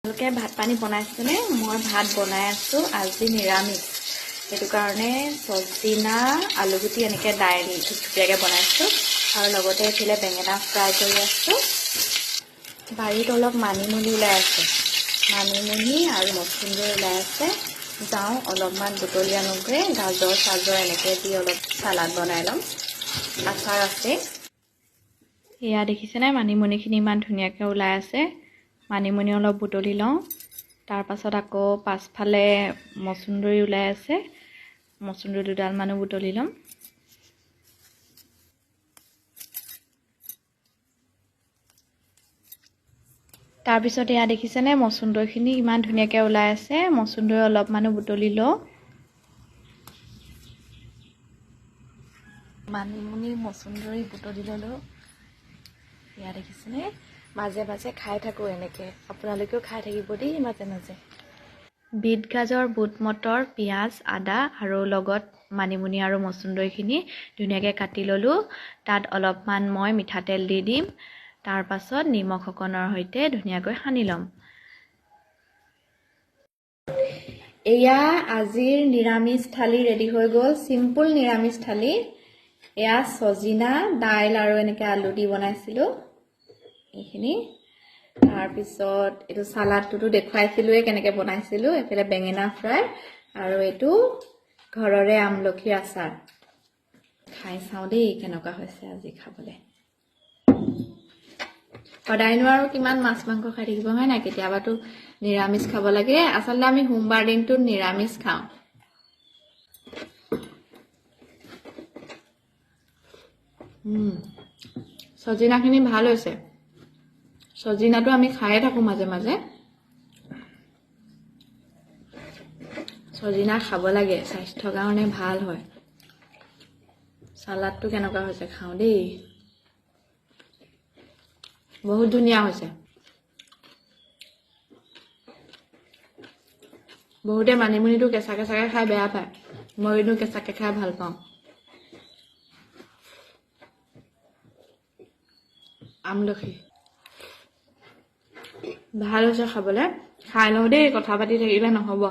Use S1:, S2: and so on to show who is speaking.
S1: আপোনালোকে ভাত পানী বনাইছেনে? মই ভাত বনাই আছোঁ আজি নিৰামিষ। সেইটো কাৰণে চজিনা আলুগুটি এনেকৈ দাইল ধুনীয়াকৈ বনাইছোঁ আৰু লগতে এইফালে বেঙেনা ফ্ৰাই কৰি আছোঁ। বাৰীত অলপ মানিমুনি ওলাই আছে, মানিমুনি আৰু মচুন্দৰী ওলাই আছে। যাওঁ অলপমান বুটলি আনোগৈ, গাজৰ চাজৰ এনেকৈ দি অলপ চালাড বনাই ল'ম। আচাৰ আছে। এয়া দেখিছেনে মানিমুনিখিনি ইমান ধুনীয়াকৈ ওলাই আছে। মানিমুনি অলপ বুটলি লওঁ, তাৰ পাছত আকৌ পাছফালে মচুন্দৰী ওলাই আছে, মচুন্দৰী দুডালমানো বুটলি ল'ম। তাৰপিছত এয়া দেখিছেনে মচুন্দৰীখিনি ইমান ধুনীয়াকৈ ওলাই আছে, মচুন্দৰী অলপমানো বুটলি লওঁ। মানিমুনি মচুন্দৰী বুটলি ল'লোঁ। এয়া দেখিছেনে, মাজে মাজে খাই থাকোঁ এনেকৈ, আপোনালোকেও খাই থাকিব দেই মাজে মাজে। বিট গাজৰ বুট মটৰ পিঁয়াজ আদা আৰু লগত মানিমুনি আৰু মচুন্দৰীখিনি ধুনীয়াকৈ কাটি ল'লোঁ। তাত অলপমান মই মিঠাতেল দি দিম, তাৰ পাছত নিমখ অকণৰ সৈতে ধুনীয়াকৈ সানি ল'ম। এয়া আজিৰ নিৰামিষ থালি ৰেডি হৈ গ'ল, চিম্পুল নিৰামিষ থালি। এয়া চজিনা দাইল আৰু এনেকৈ আলু দি বনাইছিলোঁ এইখিনি। তাৰপিছত এইটো চালাডটোতো দেখুৱাইছিলোঁৱে কেনেকৈ বনাইছিলোঁ। এইফালে বেঙেনা ফ্ৰাই আৰু এইটো ঘৰৰে আমলখিৰ আচাৰ। খাই চাওঁ দেই কেনেকুৱা হৈছে আজি খাবলৈ। সদায়নো আৰু কিমান মাছ মাংস খাই থাকিব হয় নাই, কেতিয়াবাতো নিৰামিষ খাব লাগে। আচলতে আমি সোমবাৰ দিনটোত নিৰামিষ খাওঁ। চজিনাখিনি ভাল হৈছে। চজিনাটো আমি খায়ে থাকোঁ মাজে মাজে। চজিনা খাব লাগে, স্বাস্থ্যৰ কাৰণে ভাল হয়। চালাডটো কেনেকুৱা হৈছে খাওঁ দেই, বহুত ধুনীয়া হৈছে। বহুতে মানিমুনিটো কেঁচা কেঁচাকৈ খাই বেয়া পায়, মই কিন্তু কেঁচাকৈ খাই ভাল পাওঁ। আমলখি ভাল হৈছে খাবলৈ। খাই লওঁ দেই, কথা পাতি থাকিলে নহ'ব।